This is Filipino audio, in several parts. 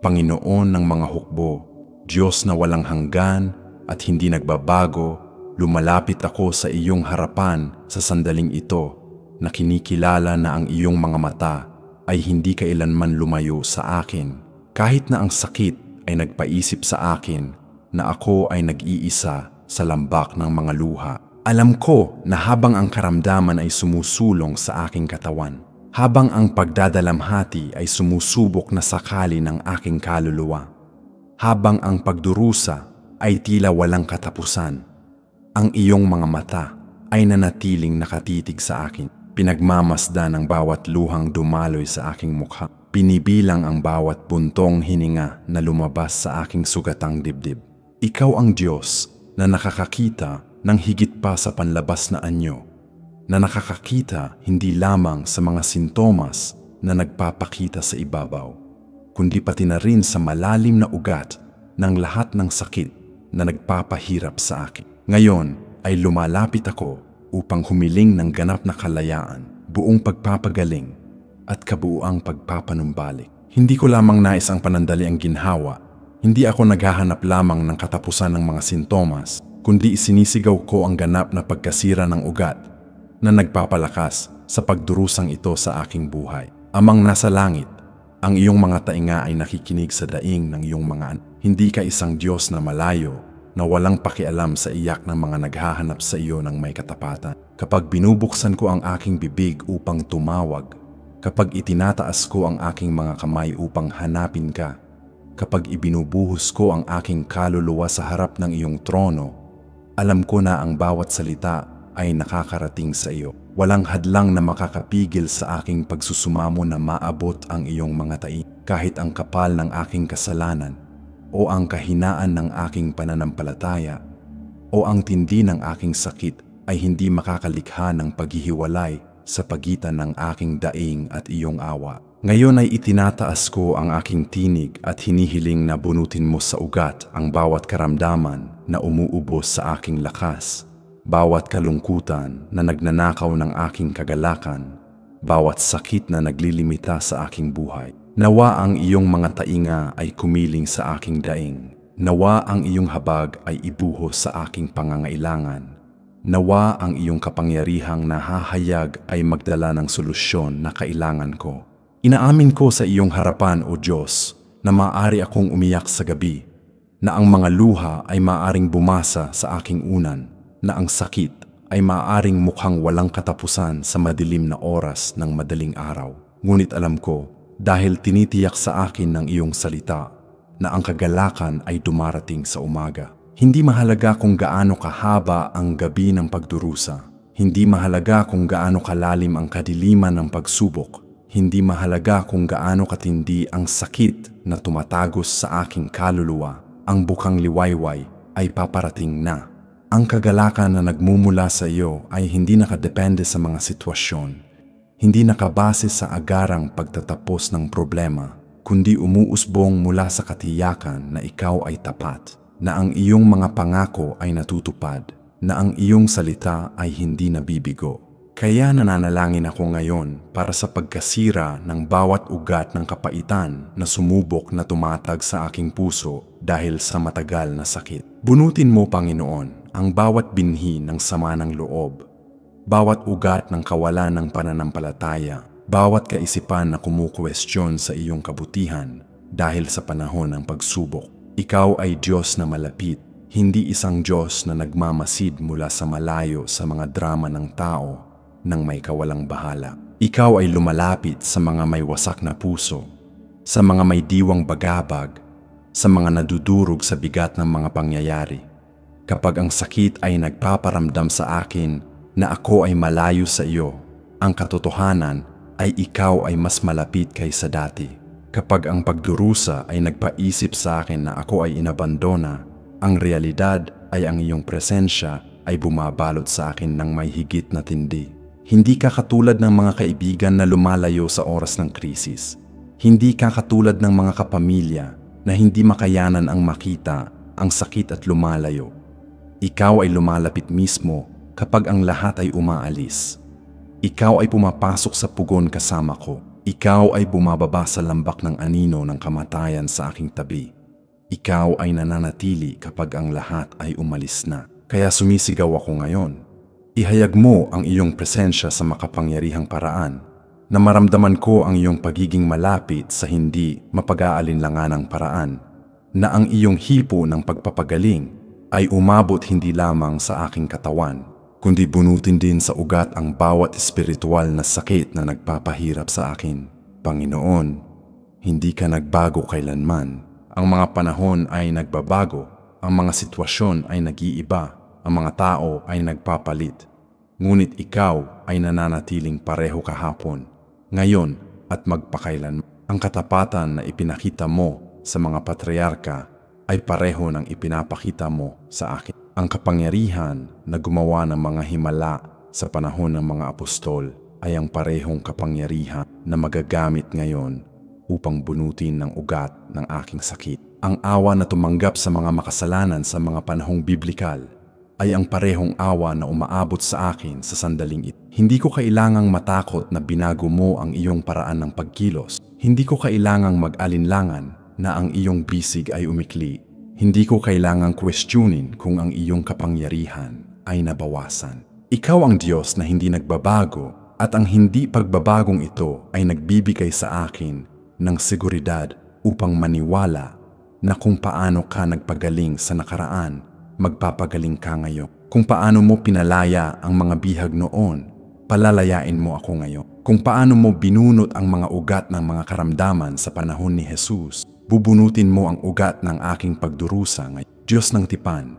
Panginoon ng mga hukbo, Diyos na walang hanggan at hindi nagbabago, lumalapit ako sa iyong harapan sa sandaling ito na kinikilala na ang iyong mga mata ay hindi kailanman lumayo sa akin. Kahit na ang sakit ay nagpaisip sa akin na ako ay nag-iisa sa lambak ng mga luha. Alam ko na habang ang karamdaman ay sumusulong sa aking katawan, habang ang pagdadalamhati ay sumusubok na sakali ng aking kaluluwa, habang ang pagdurusa ay tila walang katapusan, ang iyong mga mata ay nanatiling nakatitig sa akin. Pinagmamasdan ang bawat luhang dumaloy sa aking mukha. Pinibilang ang bawat buntong hininga na lumabas sa aking sugatang dibdib. Ikaw ang Diyos na nakakakita ng higit pa sa panlabas na anyo, na nakakakita hindi lamang sa mga sintomas na nagpapakita sa ibabaw, kundi pati na rin sa malalim na ugat ng lahat ng sakit na nagpapahirap sa akin. Ngayon ay lumalapit ako upang humiling ng ganap na kalayaan, buong pagpapagaling at kabuuang pagpapanumbalik. Hindi ko lamang nais ang panandali ang ginhawa, hindi ako naghahanap lamang ng katapusan ng mga sintomas, kundi isinisigaw ko ang ganap na pagkasira ng ugat na nagpapalakas sa pagdurusang ito sa aking buhay. Amang nasa langit, ang iyong mga tainga ay nakikinig sa daing ng iyong mga anak. Hindi ka isang Diyos na malayo, na walang pakialam sa iyak ng mga naghahanap sa iyo ng may katapatan. Kapag binubuksan ko ang aking bibig upang tumawag, kapag itinataas ko ang aking mga kamay upang hanapin ka, kapag ibinubuhos ko ang aking kaluluwa sa harap ng iyong trono, alam ko na ang bawat salita ay nakakarating sa iyo. Walang hadlang na makakapigil sa aking pagsusumamo na maabot ang iyong mga tainga. Kahit ang kapal ng aking kasalanan, o ang kahinaan ng aking pananampalataya, o ang tindi ng aking sakit ay hindi makakalikha ng paghihiwalay sa pagitan ng aking daing at iyong awa. Ngayon ay itinataas ko ang aking tinig at hinihiling na bunutin mo sa ugat ang bawat karamdaman na umuubos sa aking lakas, bawat kalungkutan na nagnanakaw ng aking kagalakan, bawat sakit na naglilimita sa aking buhay. Nawa ang iyong mga tainga ay kumiling sa aking daing. Nawa ang iyong habag ay ibuhos sa aking pangangailangan. Nawa ang iyong kapangyarihang nahahayag ay magdala ng solusyon na kailangan ko. Inaamin ko sa iyong harapan, O Diyos, na maaari akong umiyak sa gabi, na ang mga luha ay maaaring bumasa sa aking unan, na ang sakit ay maaaring mukhang walang katapusan sa madilim na oras ng madaling araw. Ngunit alam ko, dahil tinitiyak sa akin ng iyong salita, na ang kagalakan ay dumarating sa umaga. Hindi mahalaga kung gaano kahaba ang gabi ng pagdurusa. Hindi mahalaga kung gaano kalalim ang kadiliman ng pagsubok. Hindi mahalaga kung gaano katindi ang sakit na tumatagos sa aking kaluluwa. Ang bukang liwayway ay paparating na. Ang kagalakan na nagmumula sa iyo ay hindi nakadepende sa mga sitwasyon. Hindi nakabase sa agarang pagtatapos ng problema, kundi umuusbong mula sa katiyakan na ikaw ay tapat, na ang iyong mga pangako ay natutupad, na ang iyong salita ay hindi nabibigo. Kaya nananalangin ako ngayon para sa pagkasira ng bawat ugat ng kapaitan na sumubok na tumatag sa aking puso dahil sa matagal na sakit. Bunutin mo, Panginoon, ang bawat binhi ng sama ng loob, bawat ugat ng kawalan ng pananampalataya, bawat kaisipan na kumukwestiyon sa iyong kabutihan dahil sa panahon ng pagsubok. Ikaw ay Diyos na malapit, hindi isang Diyos na nagmamasid mula sa malayo sa mga drama ng tao nang may kawalang bahala. Ikaw ay lumalapit sa mga may wasak na puso, sa mga may diwang bagabag, sa mga nadudurog sa bigat ng mga pangyayari. Kapag ang sakit ay nagpaparamdam sa akin na ako ay malayo sa iyo, ang katotohanan ay ikaw ay mas malapit kaysa dati. Kapag ang pagdurusa ay nagpaisip sa akin na ako ay inabandona, ang realidad ay ang iyong presensya ay bumabalot sa akin ng may higit na tindi. Hindi ka katulad ng mga kaibigan na lumalayo sa oras ng krisis. Hindi ka katulad ng mga kapamilya na hindi makayanan ang makita ang sakit at lumalayo. Ikaw ay lumalapit mismo kapag ang lahat ay umaalis. Ikaw ay pumapasok sa pugon kasama ko. Ikaw ay bumababa sa lambak ng anino ng kamatayan sa aking tabi. Ikaw ay nananatili kapag ang lahat ay umalis na. Kaya sumisigaw ako ngayon. Ihayag mo ang iyong presensya sa makapangyarihang paraan, na maramdaman ko ang iyong pagiging malapit sa hindi mapag-aalinlanganang paraan, na ang iyong hipo ng pagpapagaling ay umabot hindi lamang sa aking katawan, kundi bunutin din sa ugat ang bawat espiritual na sakit na nagpapahirap sa akin. Panginoon, hindi ka nagbago kailanman. Ang mga panahon ay nagbabago, ang mga sitwasyon ay nag-iiba, ang mga tao ay nagpapalit. Ngunit ikaw ay nananatiling pareho kahapon, ngayon at magpakailan. Ang katapatan na ipinakita mo sa mga patriarka ay pareho ng ipinapakita mo sa akin. Ang kapangyarihan na gumawa ng mga himala sa panahon ng mga apostol ay ang parehong kapangyarihan na magagamit ngayon upang bunutin ng ugat ng aking sakit. Ang awa na tumanggap sa mga makasalanan sa mga panahong biblikal ay ang parehong awa na umaabot sa akin sa sandaling ito. Hindi ko kailangang matakot na binago mo ang iyong paraan ng pagkilos. Hindi ko kailangang mag-alinlangan na ang iyong bisig ay umikli. Hindi ko kailangang questionin kung ang iyong kapangyarihan ay nabawasan. Ikaw ang Diyos na hindi nagbabago at ang hindi pagbabagong ito ay nagbibigay sa akin ng seguridad upang maniwala na kung paano ka nagpagaling sa nakaraan, magpapagaling ka ngayon. Kung paano mo pinalaya ang mga bihag noon, palalayain mo ako ngayon. Kung paano mo binunot ang mga ugat ng mga karamdaman sa panahon ni Jesus, bubunutin mo ang ugat ng aking pagdurusa ngayon. Diyos ng tipan,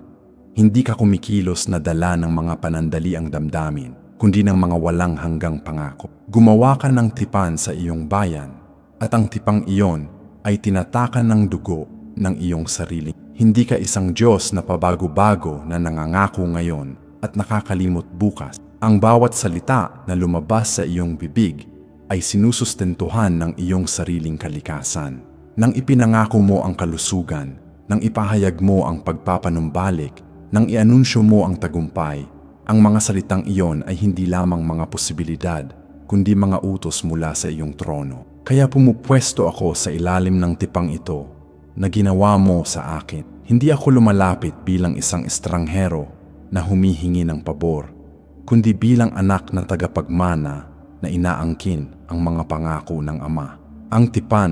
hindi ka kumikilos na dala ng mga panandaliang damdamin, kundi ng mga walang hanggang pangako. Gumawa ka ng tipan sa iyong bayan, at ang tipang iyon ay tinatakan ng dugo ng iyong sarili. Hindi ka isang Diyos na pabago-bago na nangangako ngayon at nakakalimot bukas. Ang bawat salita na lumabas sa iyong bibig ay sinusustentuhan ng iyong sariling kalikasan. Nang ipinangako mo ang kalusugan, nang ipahayag mo ang pagpapanumbalik, nang ianunsyo mo ang tagumpay, ang mga salitang iyon ay hindi lamang mga posibilidad, kundi mga utos mula sa iyong trono. Kaya pumupwesto ako sa ilalim ng tipang ito na ginawa mo sa akin. Hindi ako lumalapit bilang isang estranghero na humihingi ng pabor, kundi bilang anak na tagapagmana na inaangkin ang mga pangako ng Ama. Ang tipan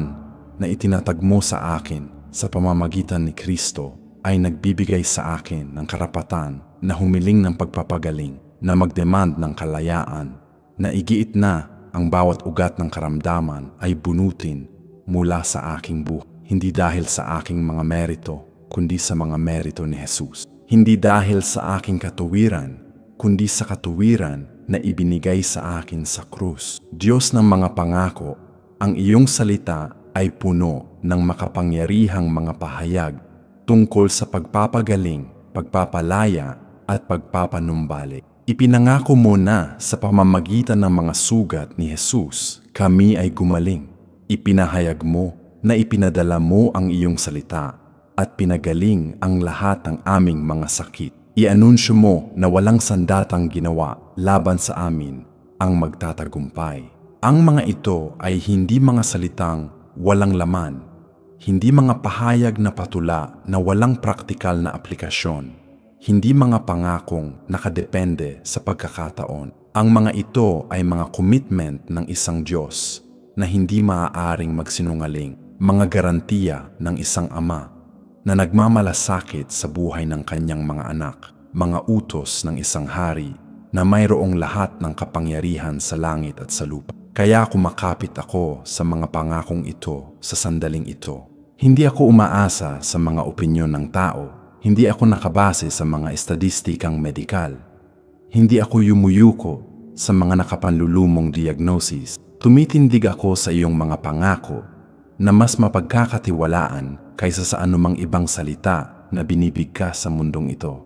na itinatag mo sa akin sa pamamagitan ni Kristo ay nagbibigay sa akin ng karapatan na humiling ng pagpapagaling, na magdemand ng kalayaan, na igiit na ang bawat ugat ng karamdaman ay bunutin mula sa aking buhay. Hindi dahil sa aking mga merito, kundi sa mga merito ni Jesus. Hindi dahil sa aking katuwiran, kundi sa katuwiran na ibinigay sa akin sa krus. Diyos ng mga pangako, ang iyong salita ay puno ng makapangyarihang mga pahayag tungkol sa pagpapagaling, pagpapalaya at pagpapanumbalik. Ipinangako mo na sa pamamagitan ng mga sugat ni Jesus, kami ay gumaling. Ipinahayag mo na ipinadala mo ang iyong salita at pinagaling ang lahat ng aming mga sakit. Ianunsyo mo na walang sandatang ginawa laban sa amin ang magtatagumpay. Ang mga ito ay hindi mga salitang walang laman, hindi mga pahayag na patula na walang praktikal na aplikasyon, hindi mga pangakong nakadepende sa pagkakataon. Ang mga ito ay mga commitment ng isang Diyos na hindi maaaring magsinungaling, mga garantiya ng isang Ama na nagmamalasakit sa buhay ng kanyang mga anak, mga utos ng isang hari na mayroong lahat ng kapangyarihan sa langit at sa lupa. Kaya kumakapit ako sa mga pangakong ito sa sandaling ito. Hindi ako umaasa sa mga opinyon ng tao. Hindi ako nakabase sa mga estadistikang medikal. Hindi ako yumuyuko sa mga nakapanlulumong diagnosis. Tumitindig ako sa iyong mga pangako na mas mapagkakatiwalaan kaysa sa anumang ibang salita na binibigkas sa mundong ito.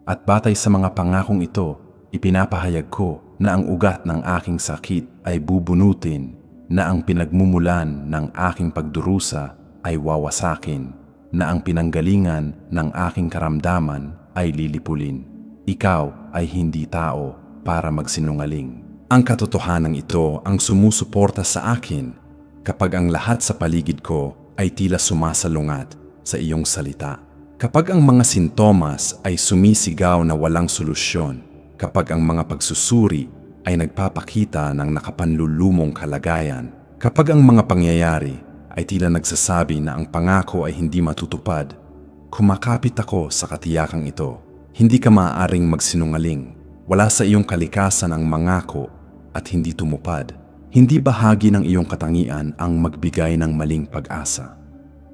At batay sa mga pangakong ito, ipinapahayag ko na ang ugat ng aking sakit ay bubunutin, na ang pinagmumulan ng aking pagdurusa ay wawasakin, na ang pinanggalingan ng aking karamdaman ay lilipulin. Ikaw ay hindi tao para magsinungaling. Ang katotohanan ito ang sumusuporta sa akin kapag ang lahat sa paligid ko ay tila sumasalungat sa iyong salita. Kapag ang mga sintomas ay sumisigaw na walang solusyon, kapag ang mga pagsusuri ay nagpapakita ng nakapanlulumong kalagayan, kapag ang mga pangyayari ay tila nagsasabi na ang pangako ay hindi matutupad, kumakapit ako sa katiyakang ito. Hindi ka maaaring magsinungaling. Wala sa iyong kalikasan ang mangako at hindi tumupad. Hindi bahagi ng iyong katangian ang magbigay ng maling pag-asa.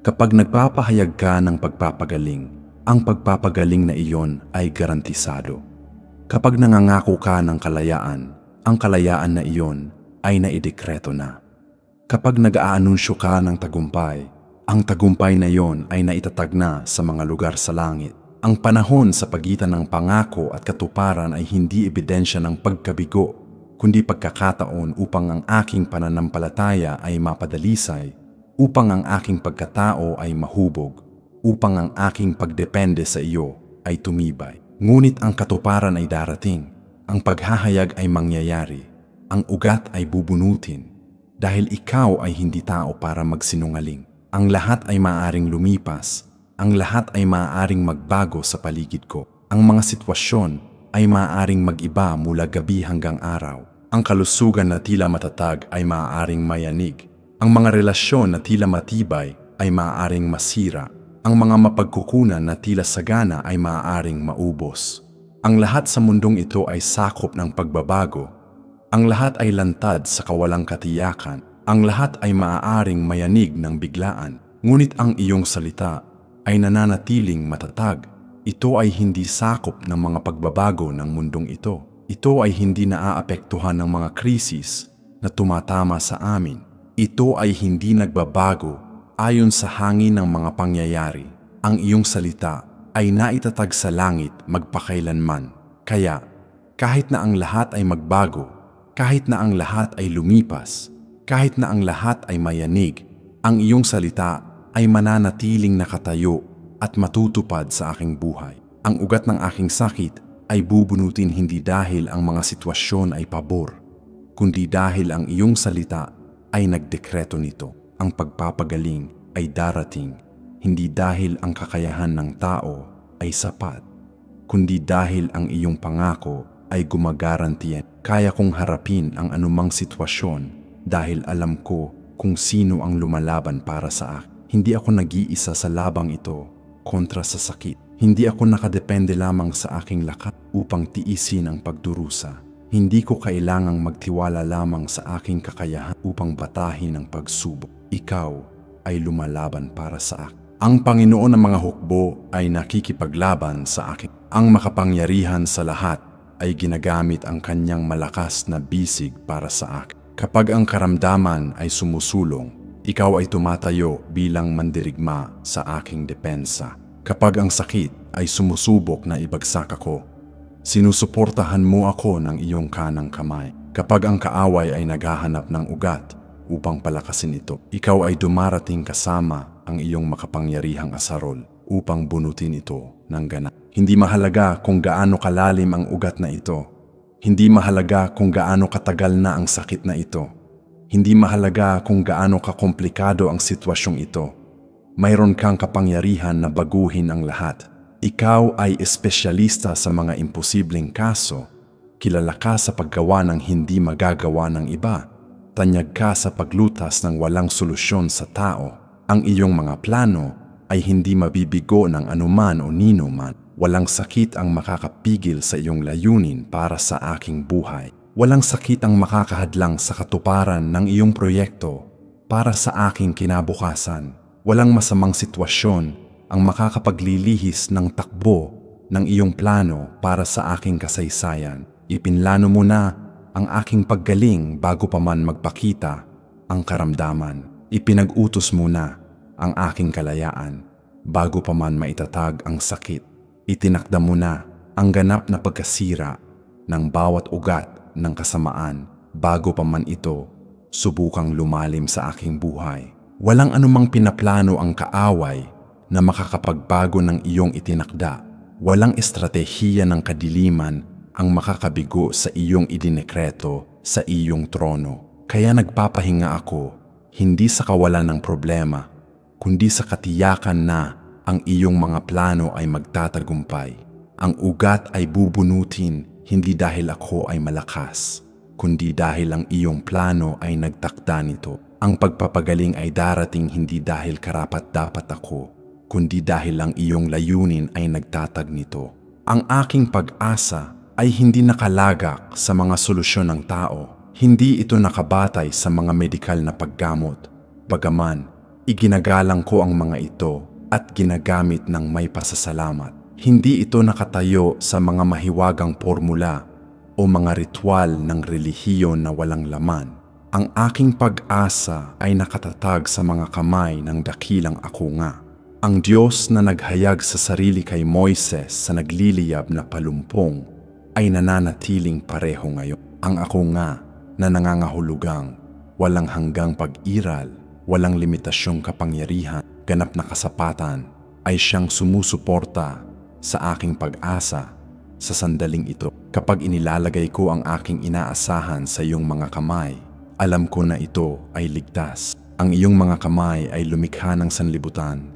Kapag nagpapahayag ka ng pagpapagaling, ang pagpapagaling na iyon ay garantisado. Kapag nangangako ka ng kalayaan, ang kalayaan na iyon ay naidekreto na. Kapag nag-aanunsyo ka ng tagumpay, ang tagumpay na iyon ay naitatag na sa mga lugar sa langit. Ang panahon sa pagitan ng pangako at katuparan ay hindi ebidensya ng pagkabigo, kundi pagkakataon upang ang aking pananampalataya ay mapadalisay, upang ang aking pagkatao ay mahubog, upang ang aking pagdepende sa iyo ay tumibay. Ngunit ang katuparan ay darating, ang paghahayag ay mangyayari, ang ugat ay bubunutin, dahil ikaw ay hindi tao para magsinungaling. Ang lahat ay maaaring lumipas, ang lahat ay maaaring magbago sa paligid ko. Ang mga sitwasyon ay maaaring mag-iba mula gabi hanggang araw. Ang kalusugan na tila matatag ay maaaring mayanig. Ang mga relasyon na tila matibay ay maaaring masira. Ang mga mapagkukunan na tila sagana ay maaaring maubos. Ang lahat sa mundong ito ay sakop ng pagbabago. Ang lahat ay lantad sa kawalang katiyakan. Ang lahat ay maaaring mayanig ng biglaan. Ngunit ang iyong salita ay nananatiling matatag. Ito ay hindi sakop ng mga pagbabago ng mundong ito. Ito ay hindi naaapektuhan ng mga krisis na tumatama sa amin. Ito ay hindi nagbabago ayon sa hangin ng mga pangyayari. Ang iyong salita ay naitatag sa langit magpakailanman. Kaya, kahit na ang lahat ay magbago, kahit na ang lahat ay lumipas, kahit na ang lahat ay mayanig, ang iyong salita ay mananatiling nakatayo at matutupad sa aking buhay. Ang ugat ng aking sakit ay bubunutin hindi dahil ang mga sitwasyon ay pabor, kundi dahil ang iyong salita ay nagdekreto nito. Ang pagpapagaling ay darating, hindi dahil ang kakayahan ng tao ay sapat, kundi dahil ang iyong pangako ay gumagarantiyan. Kaya kong harapin ang anumang sitwasyon dahil alam ko kung sino ang lumalaban para sa akin. Hindi ako nag-iisa sa labang ito kontra sa sakit. Hindi ako nakadepende lamang sa aking lakas upang tiisin ang pagdurusa. Hindi ko kailangang magtiwala lamang sa aking kakayahan upang batahin ang pagsubok. Ikaw ay lumalaban para sa akin. Ang Panginoon ng mga hukbo ay nakikipaglaban sa akin. Ang makapangyarihan sa lahat ay ginagamit ang kanyang malakas na bisig para sa akin. Kapag ang karamdaman ay sumusulong, ikaw ay tumatayo bilang mandirigma sa aking depensa. Kapag ang sakit ay sumusubok na ibagsak ako, sinusuportahan mo ako ng iyong kanang kamay. Kapag ang kaaway ay naghahanap ng ugat upang palakasin ito, ikaw ay dumarating kasama ang iyong makapangyarihang asarol upang bunutin ito ng ganap. Hindi mahalaga kung gaano kalalim ang ugat na ito. Hindi mahalaga kung gaano katagal na ang sakit na ito. Hindi mahalaga kung gaano kakomplikado ang sitwasyong ito. Mayroon kang kapangyarihan na baguhin ang lahat. Ikaw ay espesyalista sa mga imposibleng kaso. Kilala ka sa paggawa ng hindi magagawa ng iba. Tanyag ka sa paglutas ng walang solusyon sa tao. Ang iyong mga plano ay hindi mabibigo ng anuman o nino man. Walang sakit ang makakapigil sa iyong layunin para sa aking buhay. Walang sakit ang makakahadlang sa katuparan ng iyong proyekto para sa aking kinabukasan. Walang masamang sitwasyon ang makakapaglilihis ng takbo ng iyong plano para sa aking kasaysayan. Ipinlano mo na ang aking paggaling bago pa man magpakita ang karamdaman. Ipinag-utos mo na ang aking kalayaan bago pa man maitatag ang sakit. Itinakda mo na ang ganap na pagkasira ng bawat ugat ng kasamaan bago pa man ito subukang lumalim sa aking buhay. Walang anumang pinaplano ang kaaway na makakapagbago ng iyong itinakda. Walang estratehiya ng kadiliman ang makakabigo sa iyong idinekreto sa iyong trono. Kaya nagpapahinga ako, hindi sa kawalan ng problema, kundi sa katiyakan na ang iyong mga plano ay magtatagumpay. Ang ugat ay bubunutin hindi dahil ako ay malakas, kundi dahil ang iyong plano ay nagtakda nito. Ang pagpapagaling ay darating hindi dahil karapat-dapat ako, kundi dahil ang iyong layunin ay nagtatag nito. Ang aking pag-asa ay hindi nakalagak sa mga solusyon ng tao. Hindi ito nakabatay sa mga medikal na paggamot. Bagaman, iginagalang ko ang mga ito at ginagamit ng may pasasalamat. Hindi ito nakatayo sa mga mahiwagang formula o mga ritual ng relihiyon na walang laman. Ang aking pag-asa ay nakatatag sa mga kamay ng dakilang ako nga. Ang Diyos na naghayag sa sarili kay Moises sa nagliliyab na palumpong ay nananatiling pareho ngayon. Ang ako nga na nangangahulugang walang hanggang pag-iral, walang limitasyong kapangyarihan, ganap na kasapatan, ay siyang sumusuporta sa aking pag-asa sa sandaling ito. Kapag inilalagay ko ang aking inaasahan sa iyong mga kamay, alam ko na ito ay ligtas. Ang iyong mga kamay ay lumikha ng sanlibutan,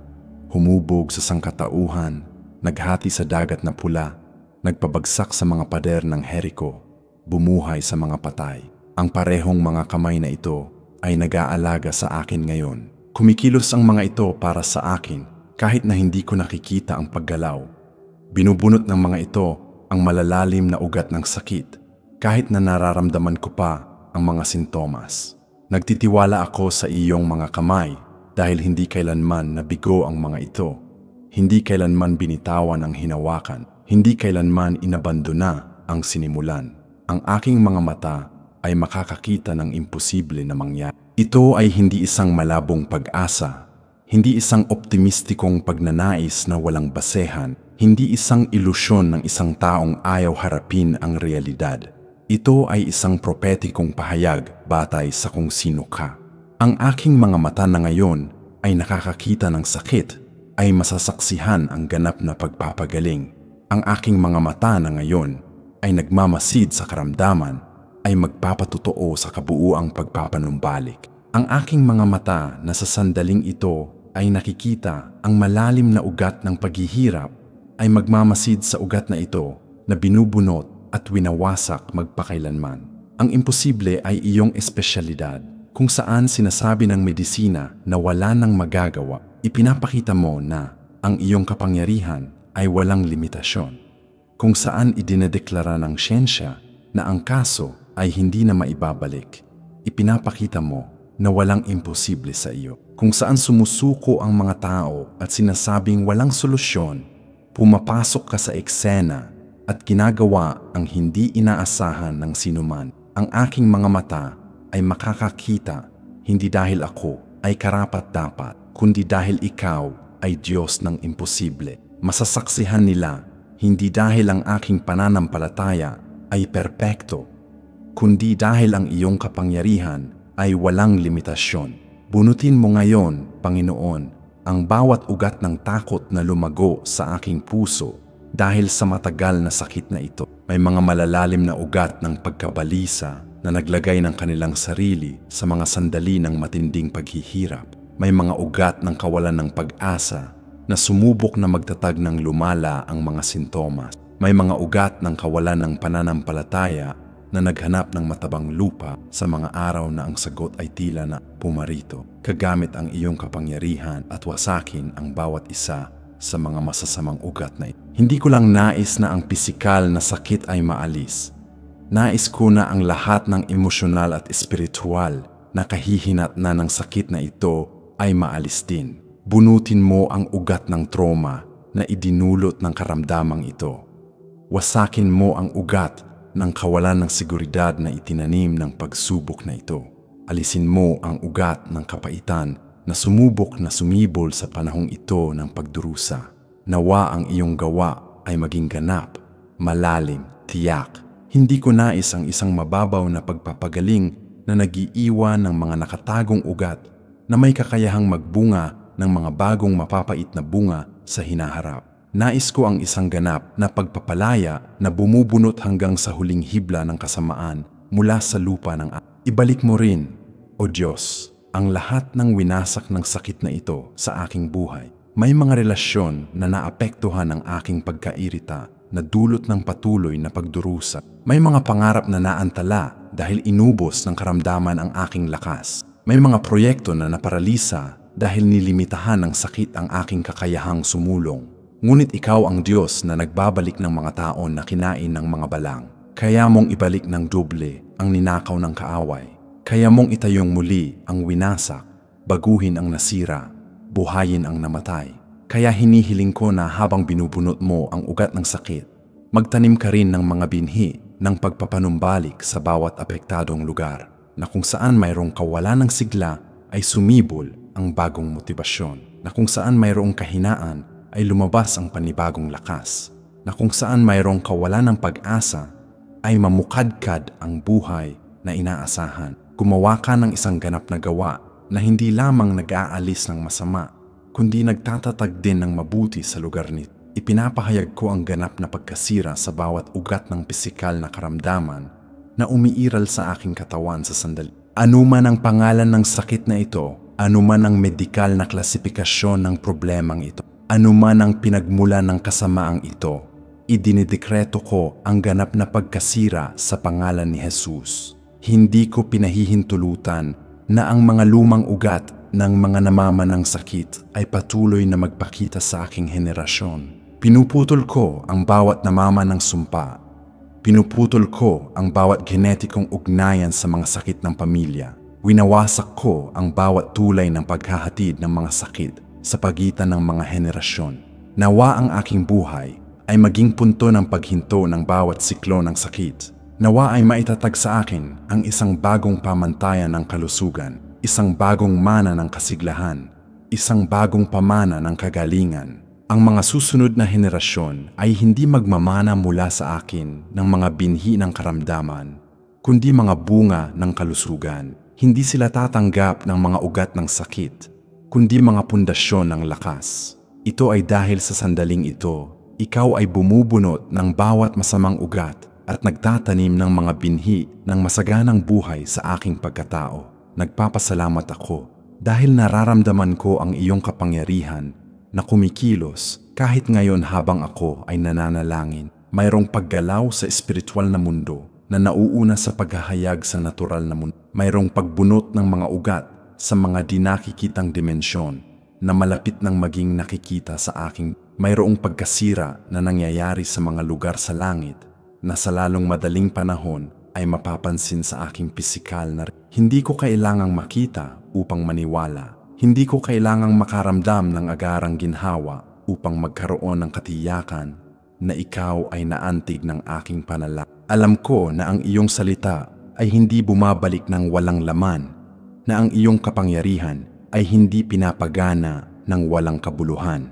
humubog sa sangkatauhan, naghati sa dagat na pula, nagpabagsak sa mga pader ng Jericho, bumuhay sa mga patay. Ang parehong mga kamay na ito ay nag-aalaga sa akin ngayon. Kumikilos ang mga ito para sa akin kahit na hindi ko nakikita ang paggalaw. Binubunot ng mga ito ang malalalim na ugat ng sakit kahit na nararamdaman ko pa ang mga sintomas. Nagtitiwala ako sa iyong mga kamay dahil hindi kailanman nabigo ang mga ito. Hindi kailanman binitawan ang hinawakan. Hindi kailanman inabandona ang sinimulan. Ang aking mga mata ay makakakita ng imposible na mangyari. Ito ay hindi isang malabong pag-asa, hindi isang optimistikong pagnanais na walang basehan, hindi isang ilusyon ng isang taong ayaw harapin ang realidad. Ito ay isang propetikong pahayag batay sa kung sino ka. Ang aking mga mata na ngayon ay nakakakita ng sakit, ay masasaksihan ang ganap na pagpapagaling. Ang aking mga mata na ngayon ay nagmamasid sa karamdaman, ay magpapatotoo sa kabuuang pagpapanumbalik. Ang aking mga mata na sa sandaling ito ay nakikita ang malalim na ugat ng paghihirap, ay magmamasid sa ugat na ito na binubunot at winawasak magpakailanman. Ang imposible ay iyong espesyalidad, kung saan sinasabi ng medisina na wala nang magagawa. Ipinapakita mo na ang iyong kapangyarihan ay walang limitasyon. Kung saan idinedeklara ng siyensya na ang kaso ay hindi na maibabalik, ipinapakita mo na walang imposible sa iyo. Kung saan sumusuko ang mga tao at sinasabing walang solusyon, pumapasok ka sa eksena at ginagawa ang hindi inaasahan ng sinuman. Ang aking mga mata ay makakakita hindi dahil ako ay karapat-dapat, kundi dahil ikaw ay Diyos ng imposible. Masasaksihan nila hindi dahil ang aking pananampalataya ay perpekto, kundi dahil ang iyong kapangyarihan ay walang limitasyon. Bunutin mo ngayon, Panginoon, ang bawat ugat ng takot na lumago sa aking puso dahil sa matagal na sakit na ito. May mga malalalim na ugat ng pagkabalisa na naglagay ng kanilang sarili sa mga sandali ng matinding paghihirap. May mga ugat ng kawalan ng pag-asa na sumubok na magtatag ng lumala ang mga sintomas. May mga ugat ng kawalan ng pananampalataya na naghanap ng matabang lupa sa mga araw na ang sagot ay tila na pumarito. Kagamit ang iyong kapangyarihan at wasakin ang bawat isa sa mga masasamang ugat na ito. Hindi ko lang nais na ang pisikal na sakit ay maalis. Nais ko na ang lahat ng emosyonal at espiritual na kahihinat na ng sakit na ito ay maalis din. Bunutin mo ang ugat ng trauma na idinulot ng karamdamang ito. Wasakin mo ang ugat ng kawalan ng seguridad na itinanim ng pagsubok na ito. Alisin mo ang ugat ng kapaitan na sumubok na sumibol sa panahong ito ng pagdurusa. Nawa ang iyong gawa ay maging ganap, malalim, tiyak. Hindi ko nais ang isang mababaw na pagpapagaling na nag-iiwan ng mga nakatagong ugat na may kakayahang magbunga ng mga bagong mapapait na bunga sa hinaharap. Nais ko ang isang ganap na pagpapalaya na bumubunot hanggang sa huling hibla ng kasamaan mula sa lupa ng Ibalik mo rin, O Diyos, ang lahat ng winasak ng sakit na ito sa aking buhay. May mga relasyon na naapektuhan ng aking pagkairita na dulot ng patuloy na pagdurusa. May mga pangarap na naantala dahil inubos ng karamdaman ang aking lakas. May mga proyekto na naparalisa dahil nilimitahan ng sakit ang aking kakayahang sumulong. Ngunit ikaw ang Diyos na nagbabalik ng mga taon na kinain ng mga balang. Kaya mong ibalik ng doble ang ninakaw ng kaaway. Kaya mong itayong muli ang winasak, baguhin ang nasira, buhayin ang namatay. Kaya hinihiling ko na habang binubunot mo ang ugat ng sakit, magtanim ka rin ng mga binhi ng pagpapanumbalik sa bawat apektadong lugar, na kung saan mayroong kawalan ng sigla ay sumibol ang bagong motibasyon, na kung saan mayroong kahinaan ay lumabas ang panibagong lakas, na kung saan mayroong kawalan ng pag-asa ay mamukadkad ang buhay na inaasahan. Gumawa ka ng isang ganap na gawa na hindi lamang nag-aalis ng masama, kundi nagtatatag din ng mabuti sa lugar nito. Ipinapahayag ko ang ganap na pagkasira sa bawat ugat ng pisikal na karamdaman na umiiral sa aking katawan sa sandali. Anuman ang pangalan ng sakit na ito, anuman ang medikal na klasifikasyon ng problemang ito, anuman ang pinagmulan ng kasamaang ito, idinidekreto ko ang ganap na pagkasira sa pangalan ni Jesus. Hindi ko pinahihintulutan na ang mga lumang ugat ng mga namamanang sakit ay patuloy na magpakita sa aking henerasyon. Pinuputol ko ang bawat namamanang sumpa. Pinuputol ko ang bawat genetikong ugnayan sa mga sakit ng pamilya. Winawasak ko ang bawat tulay ng paghahatid ng mga sakit sa pagitan ng mga henerasyon. Nawa ang aking buhay ay maging punto ng paghinto ng bawat siklo ng sakit. Nawa ay maitatag sa akin ang isang bagong pamantayan ng kalusugan, isang bagong mana ng kasiglahan, isang bagong pamana ng kagalingan. Ang mga susunod na henerasyon ay hindi magmamana mula sa akin ng mga binhi ng karamdaman, kundi mga bunga ng kalusugan. Hindi sila tatanggap ng mga ugat ng sakit, kundi mga pundasyon ng lakas. Ito ay dahil sa sandaling ito, ikaw ay bumubunot ng bawat masamang ugat at nagtatanim ng mga binhi ng masaganang buhay sa aking pagkatao. Nagpapasalamat ako dahil nararamdaman ko ang iyong kapangyarihan na kumikilos kahit ngayon habang ako ay nananalangin. Mayroong paggalaw sa espiritual na mundo na nauuna sa paghahayag sa natural na mundo. Mayroong pagbunot ng mga ugat sa mga di nakikitang dimensyon na malapit nang maging nakikita sa aking. Mayroong pagkasira na nangyayari sa mga lugar sa langit na sa lalong madaling panahon ay mapapansin sa aking pisikal na. Hindi ko kailangang makita upang maniwala. Hindi ko kailangang makaramdam ng agarang ginhawa upang magkaroon ng katiyakan na ikaw ay naantig ng aking panalangin. Alam ko na ang iyong salita ay hindi bumabalik ng walang laman, na ang iyong kapangyarihan ay hindi pinapagana ng walang kabuluhan,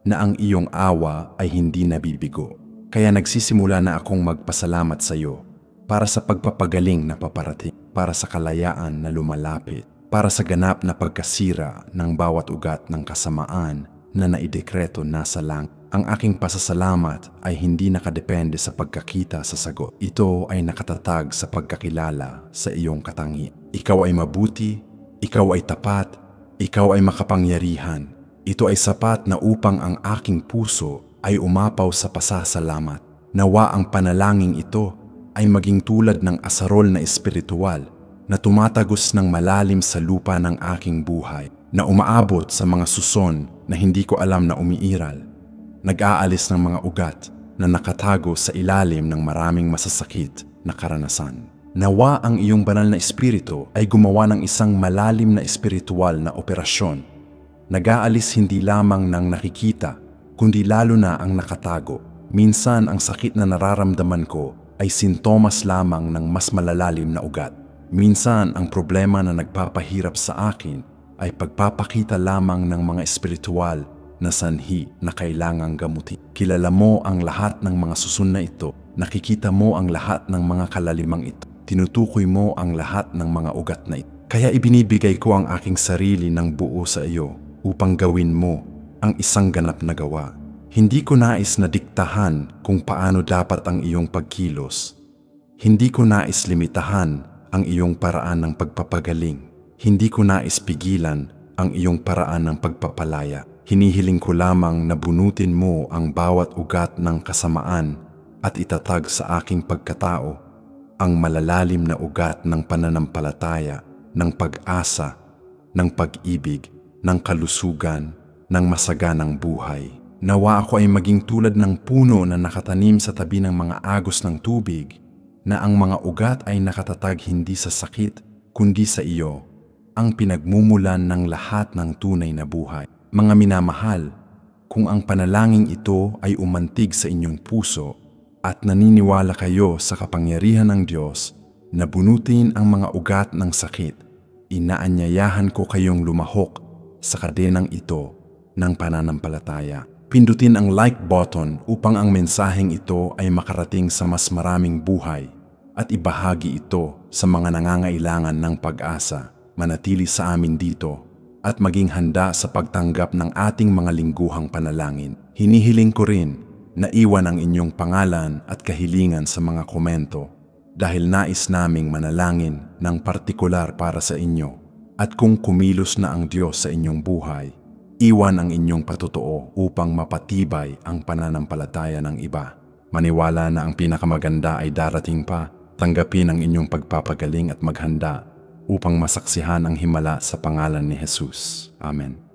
na ang iyong awa ay hindi nabibigo. Kaya nagsisimula na akong magpasalamat sa iyo para sa pagpapagaling na paparating, para sa kalayaan na lumalapit, para sa ganap na pagkasira ng bawat ugat ng kasamaan na naidekreto nasa langit. Ang aking pasasalamat ay hindi nakadepende sa pagkakita sa sagot. Ito ay nakatatag sa pagkakilala sa iyong katangian. Ikaw ay mabuti, ikaw ay tapat, ikaw ay makapangyarihan. Ito ay sapat na upang ang aking puso ay umapaw sa pasasalamat. Nawa ang panalangin ito ay maging tulad ng asarol na espiritual na tumatagos ng malalim sa lupa ng aking buhay, na umaabot sa mga suson na hindi ko alam na umiiral, nag-aalis ng mga ugat na nakatago sa ilalim ng maraming masasakit na karanasan. Nawa ang iyong banal na espiritu ay gumawa ng isang malalim na espiritual na operasyon, nag-aalis hindi lamang ng nakikita, kundi lalo na ang nakatago. Minsan ang sakit na nararamdaman ko ay sintomas lamang ng mas malalalim na ugat. Minsan ang problema na nagpapahirap sa akin ay pagpapakita lamang ng mga espiritual na sanhi na kailangang gamutin. Kilala mo ang lahat ng mga susun na ito. Nakikita mo ang lahat ng mga kalalimang ito. Tinutukoy mo ang lahat ng mga ugat na ito. Kaya ibinibigay ko ang aking sarili ng buo sa iyo upang gawin mo ang isang ganap na gawa. Hindi ko nais na diktahan kung paano dapat ang iyong pagkilos. Hindi ko nais limitahan ang iyong paraan ng pagpapagaling. Hindi ko nais pigilan ang iyong paraan ng pagpapalaya. Hinihiling ko lamang na bunutin mo ang bawat ugat ng kasamaan at itatag sa aking pagkatao ang malalalim na ugat ng pananampalataya, ng pag-asa, ng pag-ibig, ng kalusugan, ng masaganang buhay. Nawa ako ay maging tulad ng puno na nakatanim sa tabi ng mga agos ng tubig, na ang mga ugat ay nakatatag hindi sa sakit, kundi sa iyo, ang pinagmumulan ng lahat ng tunay na buhay. Mga minamahal, kung ang panalangin ito ay umantig sa inyong puso at naniniwala kayo sa kapangyarihan ng Diyos na bunutin ang mga ugat ng sakit, inaanyayahan ko kayong lumahok sa kadenang ito ng pananampalataya. Pindutin ang like button upang ang mensaheng ito ay makarating sa mas maraming buhay at ibahagi ito sa mga nangangailangan ng pag-asa. Manatili sa amin dito at maging handa sa pagtanggap ng ating mga lingguhang panalangin. Hinihiling ko rin na iwan ang inyong pangalan at kahilingan sa mga komento dahil nais naming manalangin ng partikular para sa inyo. At kung kumilos na ang Diyos sa inyong buhay, iwan ang inyong patotoo upang mapatibay ang pananampalataya ng iba. Maniwala na ang pinakamaganda ay darating pa. Tanggapin ang inyong pagpapagaling at maghanda upang masaksihan ang himala sa pangalan ni Jesus. Amen.